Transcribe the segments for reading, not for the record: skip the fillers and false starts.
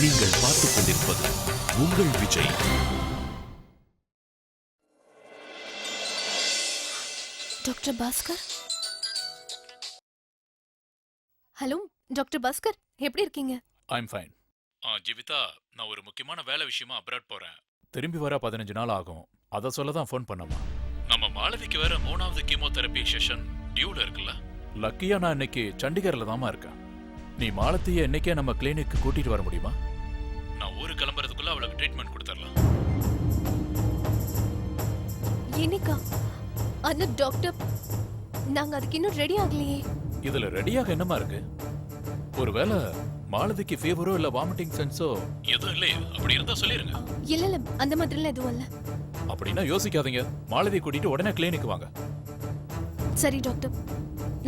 நீங்கள் பார்த்துக் கொண்டிருப்பது உங்கள் Vijay. Doctor Bhaskar. Hello doctor Bhaskar, எப்படி இருக்கீங்க? I'm fine. ஜீவிதா, நான் ஒரு முக்கியமான வேலை விஷயமா அப்ராட் போறேன். திரும்பி வர 15 நாள் ஆகும். அதை சொல்ல தான் ஃபோன் பண்ணமா. நம்ம மாலதிக்கு வேற 3வது கீமோதெரபி செஷன் டியூல இருக்குல்ல. லக்கியா நான் இன்னைக்கு சண்டிகர்ல தாமா இருக்கேன். நீ மாலதியை இன்னைக்கே நம்ம கிளினிக்கு கூட்டிட்டு வர முடியுமா? நான் ஊருக்கு கிளம்புறதுக்குள்ள அவளுக்கு ட்ரீட்மெண்ட் கொடுத்துடலாம். என்னக்கா? அண்ணா டாக்டர், நாங்க அதுக்கு இன்னும் ரெடி ஆகலையே. இதுல ரெடியாக என்னமா இருக்கு? ஒருவேளை மாலதிக்கு ஃபீவரோ இல்ல வாமிட்டிங் சென்ஸோ எதுவும் இல்லையே. அப்படி இருந்தா சொல்லிருங்க. இல்ல அந்த மாதிரிலாம் எதுவும் இல்ல. அப்படின்னா யோசிக்காதீங்க, மாலதியை கூட்டிட்டு உடனே கிளினிக் வாங்க. சரி டாக்டர்,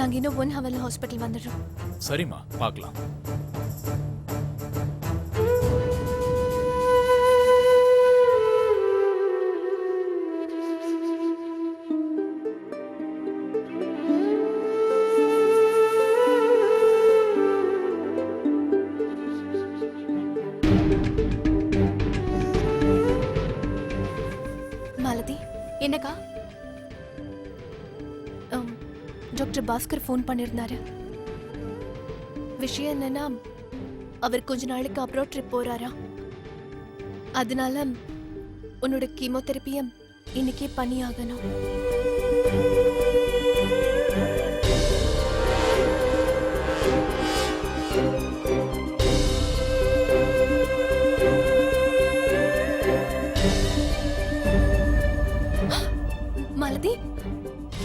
நாங்க இன்னும் 1 ஹவர்ல ஹாஸ்பிட்டல் வந்துடுறோம். சரிம்மா, பார்க்கலாம். மாலதி. என்னக்கா? டாக்டர் பாஸ்கர் ஃபோன் பண்ணிருந்தாரு. விஷயம் என்னன்னா, அவர் கொஞ்ச நாளைக்கு அப்புறம் ட்ரிப் போறாரா. அதனால உன்னோட கீமோதெரபியை இன்னைக்கே பண்ணி ஆகணும். மாலதி,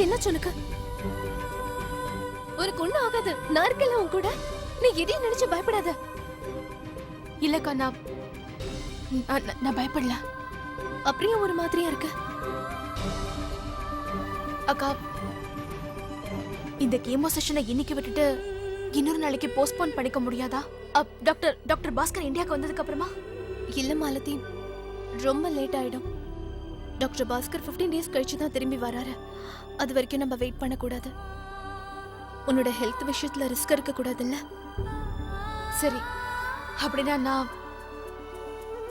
என்ன சொல்லுங்க? உனக்கு ஒண்ணும் ஆகாது, நான் இருக்கல உன் கூட. நீ எதையும் நினைச்சு பயப்படாத. இல்லக்கா, நான் பயப்படல. அப்படியே ஒரு மாதிரியா இருக்கு. அக்கா, இந்த கீமோ செஷனை இன்னைக்கு விட்டுட்டு இன்னொரு நாளைக்கு போஸ்ட்போன் பண்ணிக்க முடியாதா? டாக்டர் பாஸ்கர் இந்தியாவுக்கு வந்ததுக்கு அப்புறமா? இல்ல மாலதி, ரொம்ப லேட் ஆயிடும். டாக்டர் பாஸ்கர் 15 டேஸ் கழிச்சு தான் திரும்பி வராரு. அது வரைக்கும் நம்ம வெயிட் பண்ண கூடாது. உன்னோட ஹெல்த் விஷயத்துல ரிஸ்க் இருக்க கூடாதுல்ல? சரி, அப்படின்னா நான்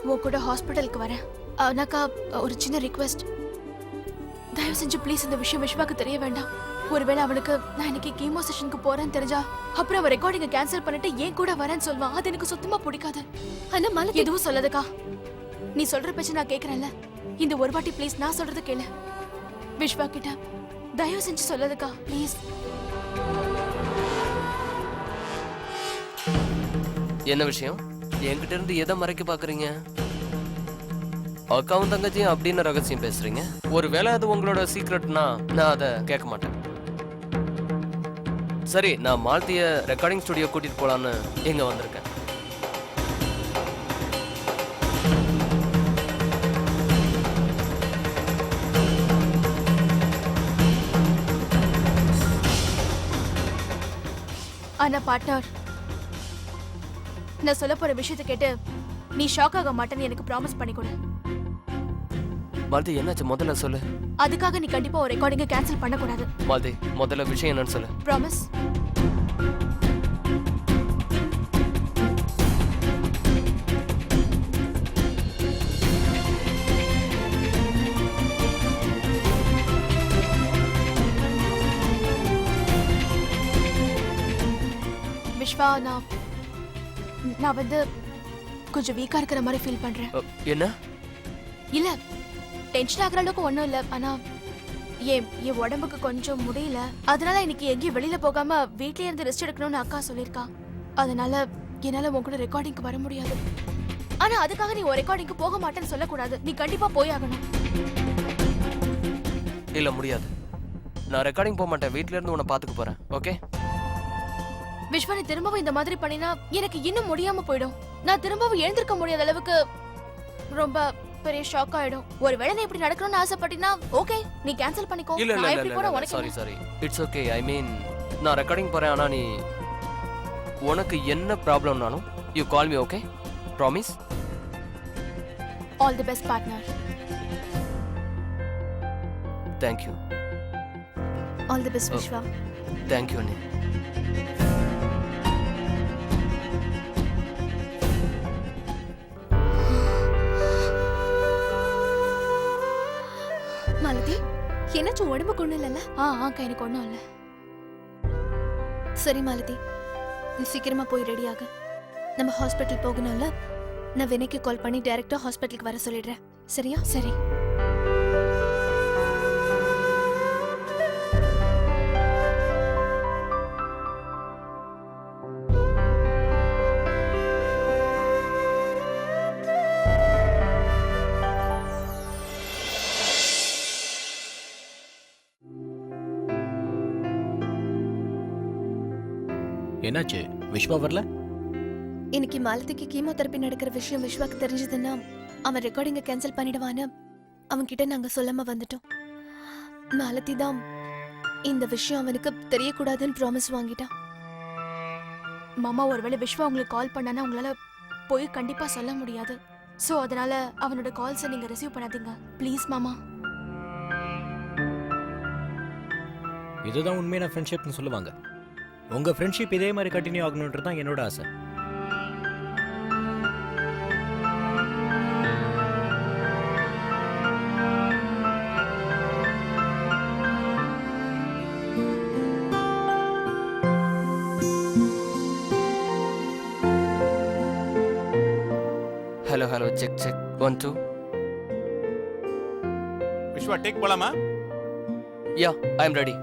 உன் கூட ஹாஸ்பிட்டலுக்கு வரேன். ஆனாக்கா ஒரு சின்ன ரிக்வெஸ்ட். தயவு செஞ்சு ப்ளீஸ் இந்த விஷயம் விஷ்வாக்கு தெரிய வேண்டாம். ஒருவேளை அவனுக்கு நான் இன்னைக்கு கீமோ செஷனுக்கு போறேன்னு தெரிஞ்சா அப்புறம் அவன் ரெக்கார்டிங்கை கேன்சல் பண்ணிட்டு ஏன் கூட வரேன்னு சொல்வான். அது எனக்கு சுத்தமா பிடிக்காது. ஆனா மாலதி, எதுவும் சொல்லாதக்கா. நீ சொல்ற பேச்ச நான் கேக்குறேன்ல. இந்த ஒரு வாட்டி ப்ளீஸ் நான் சொல்றது கேளு. விஷ்வா கிட்ட தயவு செஞ்சு சொல்லாதக்கா, ப்ளீஸ். என்ன விஷயம்? என்கிட்ட இருந்து எதை மறைக்க பாக்குறீங்க? அக்காவும் தங்கச்சியும் அப்படின்னு ரகசியம் பேசுறீங்க. ஒருவேளை அது உங்களோட சீக்ரெட்னா நான் அதை கேட்க மாட்டேன். சரி, நான் மாலதிய ரெக்கார்டிங் ஸ்டுடியோ கூட்டிட்டு போலான்னு எங்க வந்திருக்கேன். ஆனா பார்ட்னர், நான் சொல்ல போற விஷயத்தை கேட்டு நீ ஷாக் ஆக மாட்டேன்னு எனக்கு ப்ராமிஸ் பண்ணி கொடு. மாலதி, என்னாச்சு? முதல்ல சொல்லு. அதுக்காக நீ கண்டிப்பா ஒரு ரெக்கார்டிங்கை கேன்சல் பண்ண கூடாது. மாலதி, முதல்ல விஷயம் என்னன்னு சொல்லு. ப்ராமிஸ். விஷ்வா, நான் வந்து கொஞ்சம் வீக்கா இருக்கிற மாதிரி ஃபீல் பண்றேன். என்ன? இல்ல, டென்ஷன் ஆகுற அளவுக்கு ஒண்ணும் இல்ல. ஆனா என் உடம்புக்கு கொஞ்சம் முடியல. அதனால இன்னைக்கு எங்கேயும் வெளியில போகாம வீட்லயே இருந்து ரெஸ்ட் எடுக்கணும்னு அக்கா சொல்லிருக்கா. அதனால என்னால உன் கூட ரெக்கார்டிங்க்கு வர முடியாது. ஆனா அதுக்காக நீ ஒரு ரெக்கார்டிங்க்கு போக மாட்டேன்னு சொல்லக்கூடாது. நீ கண்டிப்பா போய் ஆகணும். இல்ல, முடியாது. நான் ரெக்கார்டிங் போக மாட்டேன். வீட்ல இருந்து உன்னை பாத்துக்க போறேன். ஓகே? விஷ்வா, நீ திரும்பவும் இந்த மாதிரி பண்ணினா எனக்கு இன்னும் முடியாம போயிடும். நான் திரும்பவும் எழுந்திருக்க முடியாத அளவுக்கு ரொம்ப பெரிய ஷாக் ஆயிடும். ஒருவேளை நீ இப்படி நடக்கணும்னு ஆசைப்பட்டீனா ஓகே, நீ கேன்சல் பண்ணிக்கோ. இல்ல இல்ல இல்ல, sorry. It's okay. I mean, நான் ரெக்கார்டிங் போறேன். ஆனா நீ உனக்கு என்ன ப்ராப்ளம்னாலும் you call me. Okay? Promise? All the best partner. Thank you. All the best, Vishwa. Thank you, Annie. Malathi, என்னாச்சும் உடம்புக்கு ஒண்ணும் இல்லைல்ல? எனக்கு ஒன்றும் இல்லை. சரி மாலதி, நீ சீக்கிரமா போய் ரெடி ஆகு. நம்ம ஹாஸ்பிட்டல் போகணும்ல. நான் வினைக்கு கால் பண்ணி டைரக்டா ஹாஸ்பிட்டலுக்கு வர சொல்லிடுறேன். சரியா? சரி. என்னாச்சு? விஸ்வா வரல? இன்னைக்கு மாலதிக்கு கீமோதெரபி நடக்கிற விஷயம் விஸ்வாக்கு தெரிஞ்சதுன்னா அவன் ரெக்கார்டிங்க கேன்சல் பண்ணிடுவான்னு அவன் கிட்ட நாங்க சொல்லாம வந்துட்டோம். மாலதி தான் இந்த விஷயம் அவனுக்கு தெரியக்கூடாதுன்னு ப்ராமிஸ் வாங்கிட்டான். மாமா, ஒருவேளை விஸ்வா உங்களுக்கு கால் பண்ணானா உங்களால போய் கண்டிப்பா சொல்ல முடியாது. ஸோ அதனால அவனோட கால்ஸை நீங்க ரிசீவ் பண்ணாதீங்க ப்ளீஸ் மாமா. இதுதான் உண்மையான ஃப்ரெண்ட்ஷிப்னு சொல்லுவாங்க. உங்க ஃப்ரெண்ட்ஷிப் இதே மாதிரி கண்டினியூ ஆகணுன்றது தான் என்னோட ஆசை. Hello check 1 2. விஸ்வா டேக் போலாமா? Yeah, I am ready.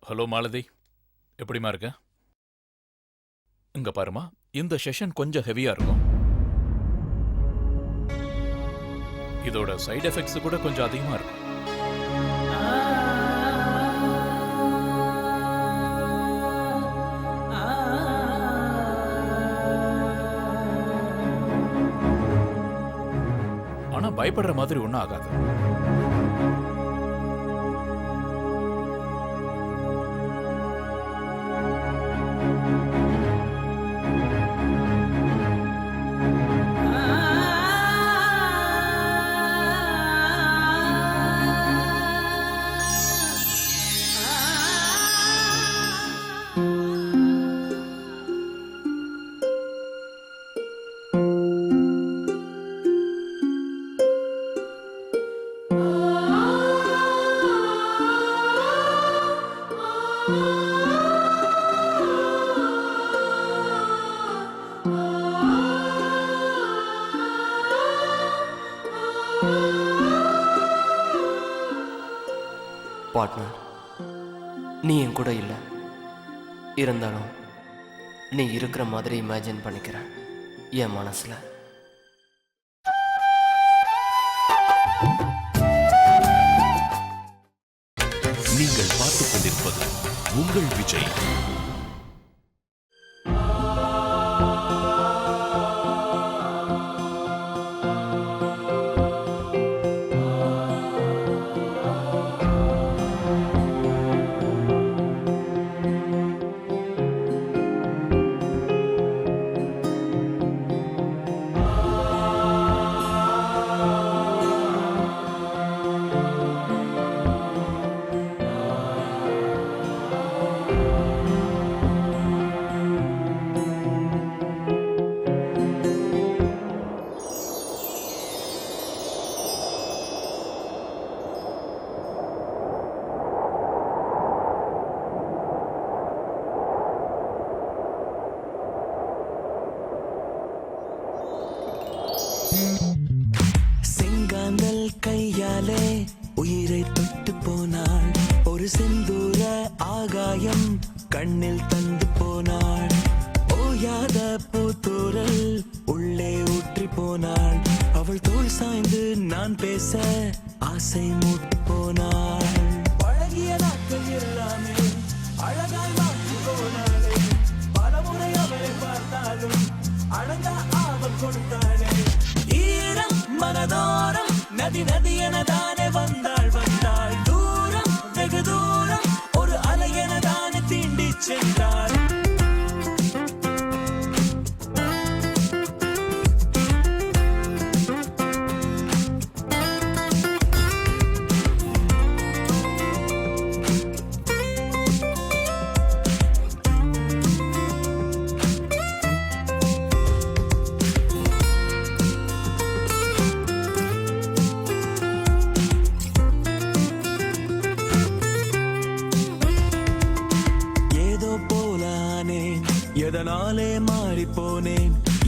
Hello Malathi, எப்படிமா இருக்க? இங்க பாருமா, இந்த செஷன் கொஞ்சம் ஹெவியா இருக்கும். இதோட சைடு எஃபெக்ட்ஸ் கூட கொஞ்சம் அதிகமா இருக்கும். ஆனா பயப்படுற மாதிரி ஒன்றும் ஆகாது. பார்ட்னர், நீ என் கூட இல்லை, இருந்தாலும் நீ இருக்கிற மாதிரி இமேஜின் பண்ணிக்கிறேன் என் மனசுல. நீங்கள் பார்த்துக் கொண்டிருப்பது உங்கள் விஜய். செங்காந்தல் கையாலே உயிரை தொட்டு போனாள். ஒரு செந்தூர ஆகாயம் கண்ணில் தந்து போனாள். ஓயாத பூத்தூரல் உள்ளே ஊற்றி போனாள். அவள் தோள் சாய்ந்து நான் பேச ஆசை மூட்டு போனாள். பழகிய நாட்கள் எல்லாமே அழகாய் மாற்றி போனாளே. பலமுறை அவளை பார்த்தாலும் அழகா அவள் கொடுத்தாளே. ஈரம் மனதோரம் நதி நதி எனதானே வந்தாள் வந்தாள். தூரம் வெகு தூரம் ஒரு அலை எனதானே தீண்டி சென்றாள்.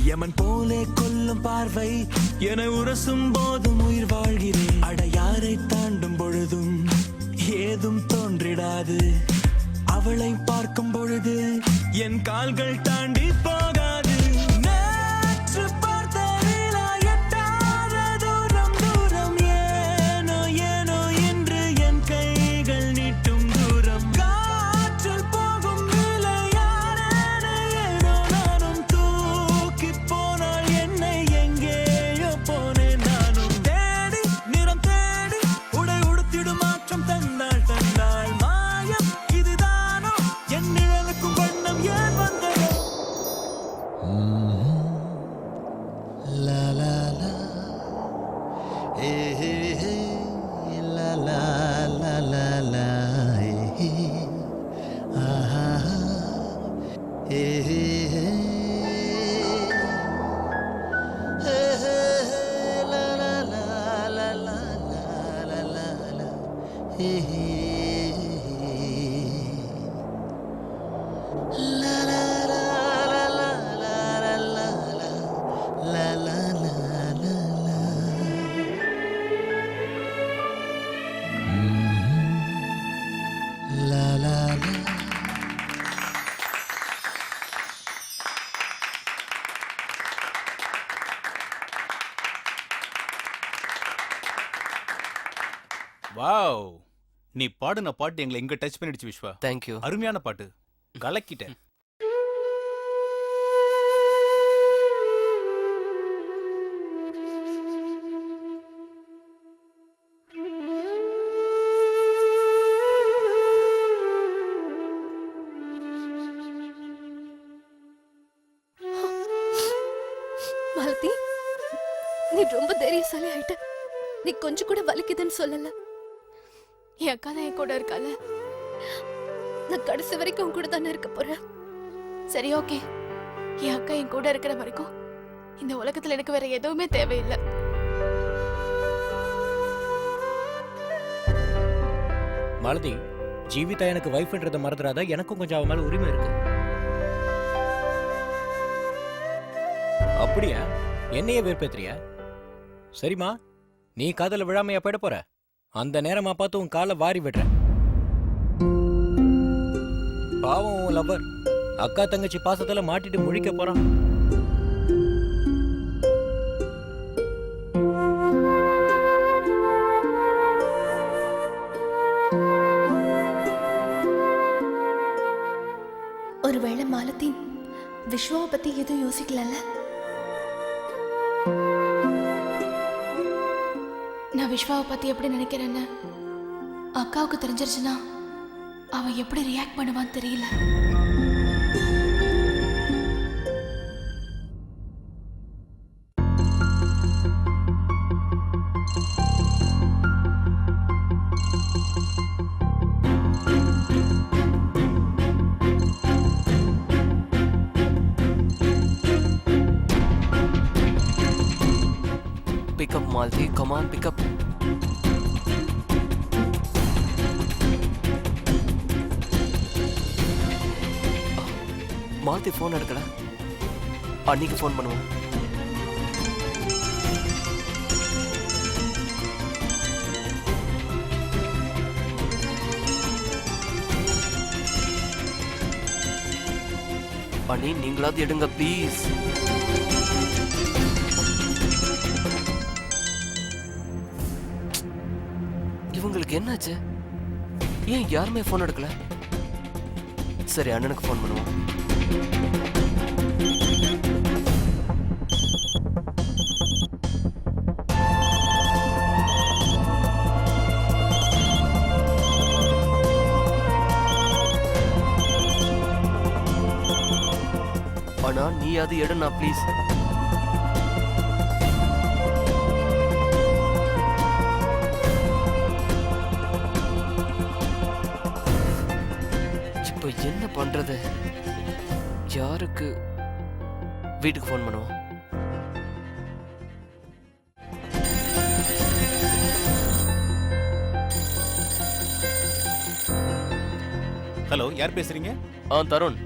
யமன் போலே கொல்லும் பார்வை என உரசும் போதும் உயிர் வாழ்கிறேன். அடையாரை தாண்டும் பொழுதும் ஏதும் தோன்றிடாது. அவளை பார்க்கும் பொழுது என் கால்கள் தாண்டி போகாது. நேற்று பார்த்த நிலா எட்டாத தூரம் தூரம். ஏனோ ஏனோ என்று என் கைகள் நீட்டும் தூரம். காற்றில் போகும் நிலையான ஏனோ நானும் தூக்கி போனால் என்னை எங்கேயோ போனேன் நானும். தேடி நிறம் தேடி உடை உடுத்திடும் மாற்றம் தந்தாள் தந்தாள் மாயம் இதுதானோ. என் நிழலுக்கும் வண்ணம் ஏன் வந்ததோ. La la la, eh eh eh, la la la la la, eh eh, ah ah, eh eh eh, la la la la la la la la, eh la la la la la la la la la la la la la. La la la. Wow, நீ பாடுன பாட்டு எங்களை எங்க touch பண்ணிடுச்சு Vishwa. Thank you. அருமையான பாட்டு, கலக்கிட்ட. மாலதி, நீ ரொம்ப தைரியசாலி ஆயிட்ட. நீ கொஞ்சம் கூட வலிக்குதுன்னு சொல்லல. என் அக்கா தான் என் கூட இருக்கால. நான் கடைசி வரைக்கும் உன் கூட தானே இருக்க போறேன். சரி ஓகே, என் அக்கா என் கூட இருக்கிற வரைக்கும் இந்த உலகத்துல எனக்கு வேற எதுவுமே தேவையில்லை. மாலதி, ஜீவிதா எனக்கு வைஃப்ன்றதை மறந்துடாத. எனக்கும் கொஞ்சம் அவன் மேல உரிமை இருக்கு. அப்படியா? என்னையே வெறுப்பேத்துறியா? சரிம்மா, நீ காதல விழாமையா போயிட போற. அந்த நேரமா பார்த்து உன் காலை வாரி விடுறேன். பாவம் உன் லவர் அக்கா தங்கச்சி பாசத்துல மாட்டிட்டு முழிக்க போறான். ஒருவேளை மாலதி விஸ்வாவை பத்தி எதுவும் யோசிக்கலல்ல? நான் விஸ்வாவை பத்தி எப்படி நினைக்கிறேன்னு அக்காவுக்கு தெரிஞ்சிருச்சுன்னா அவ எப்படி ரியாக்ட் பண்ணுவான்னு தெரியல. Pick up, Malti. Come on, pick up. Malathi phone எடுக்கல. அன்னைக்கு ஃபோன் பண்ணுவோம். அண்ணி, நீங்களாவது எடுங்க ப்ளீஸ். இவங்களுக்கு என்னாச்சு? ஏன் யாருமே ஃபோன் எடுக்கல? சரி, அண்ணனுக்கு ஃபோன் பண்ணுவோம். அண்ணா, நீ அது எடுண்ணா ப்ளீஸ். இப்போ என்ன பண்றது? யாருக்கு? வீட்டுக்கு ஃபோன் பண்ணுவோம். ஹலோ, யார் பேசுறீங்க? தருண்.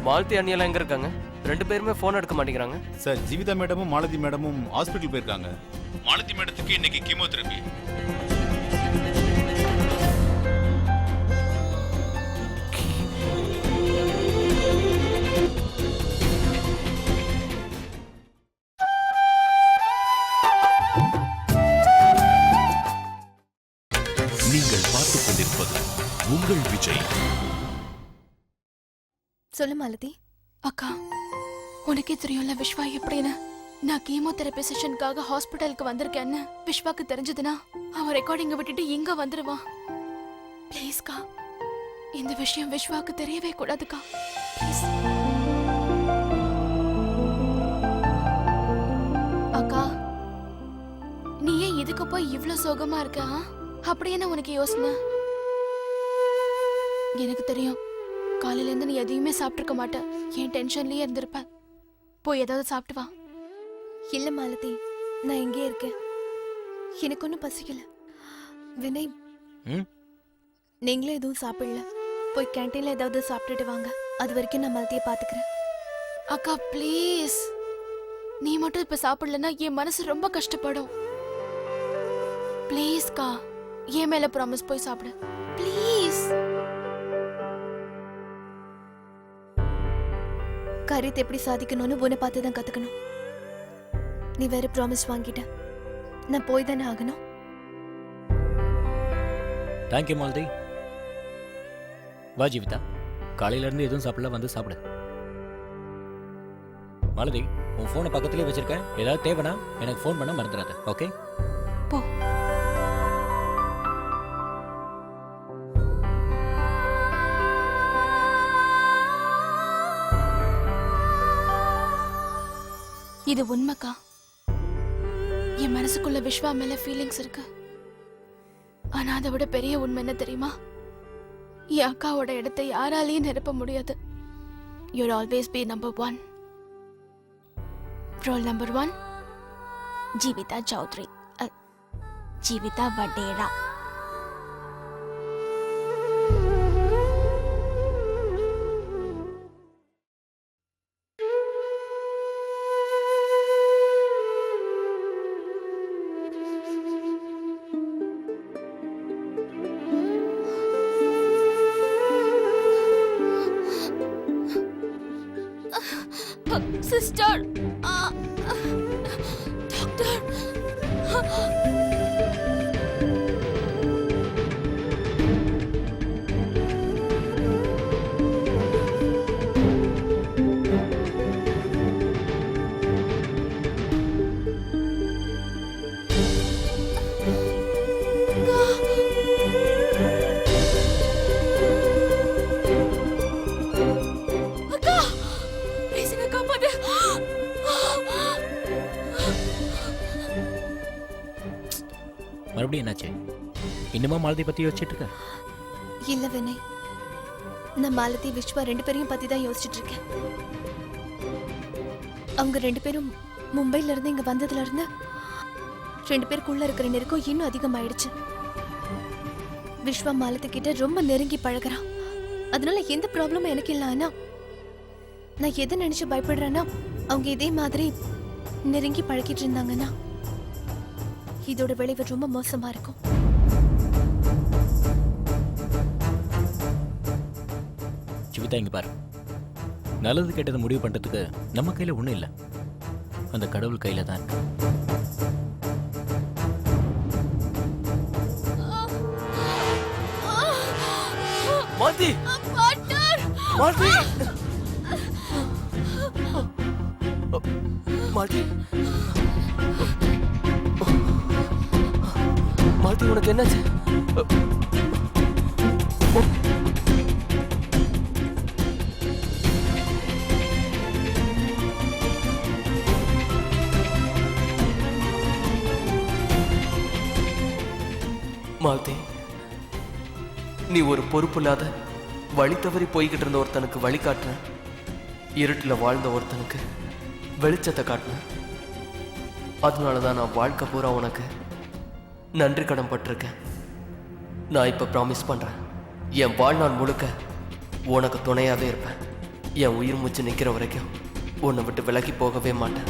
மாலதி அண்ணியெல்லாம் எங்க இருக்காங்க? ரெண்டு பேருமே ஃபோன் எடுக்க மாட்டேங்கிறாங்க. சார் ஜீவிதா மேடமும் மாலதி மேடமும் ஹாஸ்பிட்டல் போயிருக்காங்க. மாலதி மேடத்துக்கு இன்னைக்கு கீமோதெரபி. நீங்கள் பார்த்துக் கொண்டிருப்பது உங்கள் விஜய். சொல்லு மாலதி. அக்கா, உனக்கே தெரியும்ல விஸ்வா எப்படின்னு. நான் கீமோதெரபி செஷனுக்காக ஹாஸ்பிட்டலுக்கு வந்திருக்கேன்னு விஸ்வாக்கு தெரிஞ்சதுன்னா அவன் ரெக்கார்டிங்க விட்டுட்டு இங்க வந்துருவான். ப்ளீஸ்க்கா, இந்த விஷயம் விஸ்வாக்கு தெரியவே கூடாதுக்கா, ப்ளீஸ். அக்கா, நீ ஏன் இதுக்கு போய் இவ்ளோ சோகமா இருக்க? அப்படி என்ன உனக்கு யோசனை? எனக்கு தெரியும், காலையில இருந்து நீ எதையுமே சாப்பிட்டிருக்க மாட்ட. ஏன் டென்ஷன்லயே இருந்திருப்ப. போய் ஏதாவது சாப்பிட்டு வா. இல்ல மாலதி, நான் இங்கே இருக்கேன். எனக்கு ஒன்றும் பசிக்கல. வினய், ம்? நீங்களே எதுவும் சாப்பிடல. போய் கேண்டீன்ல ஏதாவது சாப்பிட்டுட்டு வாங்க. அது வரைக்கும் நான் மாலதியை பாத்துக்கிறேன். அக்கா ப்ளீஸ், நீ மட்டும் இப்ப சாப்பிடலன்னா என் மனசு ரொம்ப கஷ்டப்படும். ப்ளீஸ்க்கா, என் மேல ப்ராமிஸ், போய் சாப்பிடு ப்ளீஸ். காரியத்தை எப்படி சாதிக்கணும்னு உன்னை பார்த்து தான் கத்துக்கணும். நீ வேற ப்ராமிஸ் வாங்கிட்ட, நான் போய் தானே ஆகணும். தேங்க்யூ மாலதி. வா ஜீவிதா, காலையில இருந்து எதுவும் சாப்பிடல, வந்து சாப்பிடு. மாலதி, உன் ஃபோனை பக்கத்துலேயே வச்சிருக்கேன். ஏதாவது தேவைன்னா எனக்கு ஃபோன் பண்ண மறந்துடாத. ஓகே, போ. இது உண்மைக்கா. என் மனசுக்குள்ள விஸ்வா மேல ஃபீலிங்ஸ் இருக்கு. ஆனா அதை விட பெரிய உண்மை என்ன தெரியுமா? என் அக்காவோட இடத்தை யாராலையும் நிரப்ப முடியாது. You'll always be number 1. Roll number 1, Jeevitha Chowdhury. Jeevitha Vadera. Sister, doctor, மறுபடியும் என்னாச்சு? இன்னுமா மாலதி பத்தி யோசிச்சுட்டு இருக்க? இல்ல வினய், நான் மாலதி விஸ்வா ரெண்டு பேரையும் பத்தி தான் யோசிச்சுட்டு இருக்கேன். அவங்க ரெண்டு பேரும் மும்பைல இருந்து இங்க வந்ததுல இருந்து ரெண்டு பேருக்குள்ள இருக்கிற நெருக்கம் இன்னும் அதிகமாயிடுச்சு. விஸ்வா மாலதி கிட்ட ரொம்ப நெருங்கி பழகுறான். அதனால எந்த ப்ராப்ளமும் எனக்கு இல்லை. ஆனா நான் எதை நினைச்சு பயப்படுறேன்னா, அவங்க இதே மாதிரி நெருங்கி பழகிட்டு இருந்தாங்கன்னா இதோட விளைவு ரொம்ப மோசமா இருக்கும். ஜீவிதா, இங்க பாரு, நல்லது கெட்டதை முடிவு பண்றதுக்கு நம்ம கையில ஒண்ணும் இல்லை, அந்த கடவுள் கையில தான் இருக்கு. மாலதி, மாலதி, மாலதி, மாலதி, உனக்கு என்னாச்சு? மாலதி, நீ ஒரு பொறுப்பில்லாத வழி தவறி போய்கிட்டு இருந்த ஒருத்தனுக்கு வழி காட்டுன, இருட்டில் வாழ்ந்த ஒருத்தனுக்கு வெளிச்சத்தை காட்டின. அதனால தான் நான் வாழ்க்கை பூரா உனக்கு நன்றி கடன் பட்டிருக்கேன். நான் இப்போ ப்ராமிஸ் பண்ணுறேன், என் வாழ்நாள் முழுக்க உனக்கு துணையாகவே இருப்பேன். என் உயிர் மூச்சு நிற்கிற வரைக்கும் உன்னை விட்டு விலகி போகவே மாட்டேன்.